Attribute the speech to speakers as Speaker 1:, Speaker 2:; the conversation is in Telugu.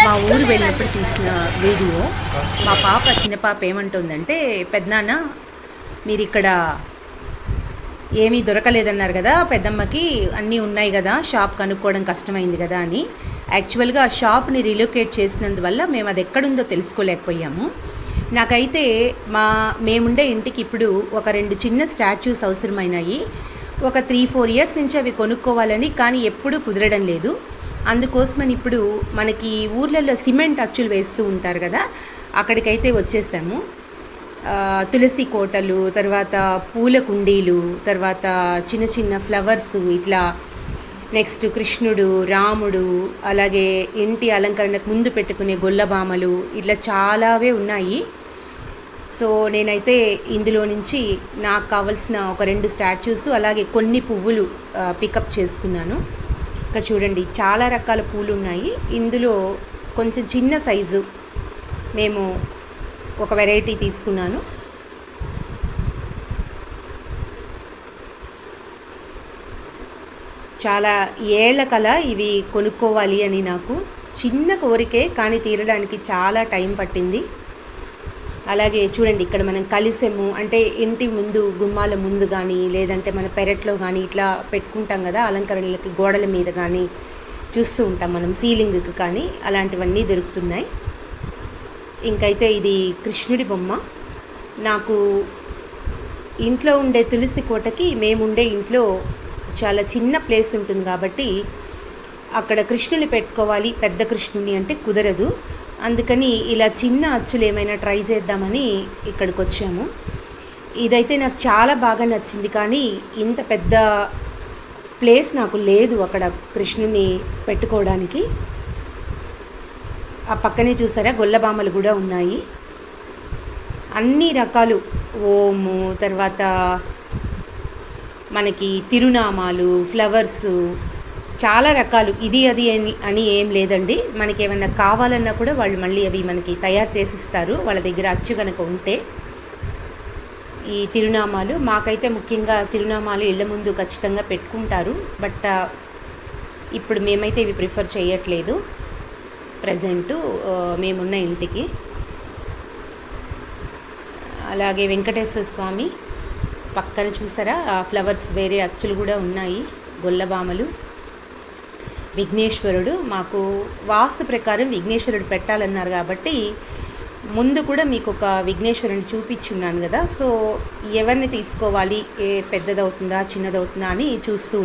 Speaker 1: మా ఊరు వెళ్ళినప్పుడు తీసిన వీడియో. మా పాప చిన్న పాప ఏమంటుందంటే, పెద్దనాన్న మీరు ఇక్కడ ఏమీ దొరకలేదన్నారు కదా, పెద్దమ్మకి అన్నీ ఉన్నాయి కదా, షాప్ కనుక్కోవడం కష్టమైంది కదా అని. యాక్చువల్గా ఆ షాప్ని రిలోకేట్ చేసినందువల్ల మేము అది ఎక్కడుందో తెలుసుకోలేకపోయాము. నాకైతే మేముండే ఇంటికి ఇప్పుడు ఒక 2 చిన్న స్టాచ్యూస్ అవసరమైనాయి. ఒక 3-4 ఇయర్స్ నుంచి అవి కొనుక్కోవాలని, కానీ ఎప్పుడూ కుదరడం లేదు. అందుకోసమని ఇప్పుడు మనకి ఊర్లలో సిమెంట్ అచ్చులు వేస్తూ ఉంటారు కదా, అక్కడికైతే వచ్చేసాము. తులసి కోటలు, తర్వాత పూల కుండీలు, తర్వాత చిన్న చిన్న ఫ్లవర్స్, ఇట్లా నెక్స్ట్ కృష్ణుడు, రాముడు, అలాగే ఇంటి అలంకరణకు ముందు పెట్టుకునే గొల్లబామలు, ఇట్లా చాలావే ఉన్నాయి. సో నేనైతే ఇందులో నుంచి నాకు కావాల్సిన ఒక 2 స్టాచ్యూస్, అలాగే కొన్ని పువ్వులు పికప్ చేసుకున్నాను. ఇక్కడ చూడండి, చాలా రకాల పూలు ఉన్నాయి. ఇందులో కొంచెం చిన్న సైజు మేము ఒక వెరైటీ తీసుకున్నాను. చాలా ఏళ్ల కల ఇవి కొనుక్కోవాలి అని నాకు చిన్న కోరికే, కానీ తీరడానికి చాలా టైం పట్టింది. అలాగే చూడండి, ఇక్కడ మనం కలిసెము అంటే ఇంటి ముందు గుమ్మాల ముందు కానీ, లేదంటే మన పెరట్లో కానీ ఇట్లా పెట్టుకుంటాం కదా, అలంకరణలకి గోడల మీద కానీ చూస్తూ ఉంటాం మనం, సీలింగ్కి కానీ, అలాంటివన్నీ దొరుకుతున్నాయి. ఇంకైతే ఇది కృష్ణుడి బొమ్మ. నాకు ఇంట్లో ఉండే తులసి కోటకి మేముండే ఇంట్లో చాలా చిన్న ప్లేస్ ఉంటుంది కాబట్టి అక్కడ కృష్ణుని పెట్టుకోవాలి, పెద్ద కృష్ణుని అంటే కుదరదు. అందుకని ఇలా చిన్న అచ్చులు ఏమైనా ట్రై చేద్దామని ఇక్కడికి వచ్చాము. ఇదైతే నాకు చాలా బాగా నచ్చింది, కానీ ఇంత పెద్ద ప్లేస్ నాకు లేదు అక్కడ కృష్ణుని పెట్టుకోవడానికి. ఆ పక్కనే చూసారా గొల్లబామలు కూడా ఉన్నాయి. అన్ని రకాలు ఓము, తర్వాత మనకి తిరునామాలు, ఫ్లవర్సు, చాలా రకాలు. ఇది అది అని ఏం లేదండి. మనకి ఏమన్నా కావాలన్నా కూడా వాళ్ళు మళ్ళీ అవి మనకి తయారు చేసిస్తారు, వాళ్ళ దగ్గర అచ్చు కనుక ఉంటే. ఈ తిరునామాలు మాకైతే ముఖ్యంగా తిరునామాలు ఇళ్ళ ముందు ఖచ్చితంగా పెట్టుకుంటారు. బట్ ఇప్పుడు మేమైతే ఇవి ప్రిఫర్ చేయట్లేదు ప్రజెంటు మేమున్న ఇంటికి. అలాగే వెంకటేశ్వర స్వామి పక్కన చూసారా, ఫ్లవర్స్ వేరే అచ్చులు కూడా ఉన్నాయి, గొల్లబామలు. విఘ్నేశ్వరుడు, మాకు వాస్తు ప్రకారం విఘ్నేశ్వరుడు పెట్టాలన్నారు కాబట్టి ముందు కూడా మీకు ఒక విఘ్నేశ్వరుని చూపించున్నాను కదా. సో ఎవరిని తీసుకోవాలి, పెద్దదవుతుందా చిన్నదవుతుందా అని చూస్తూ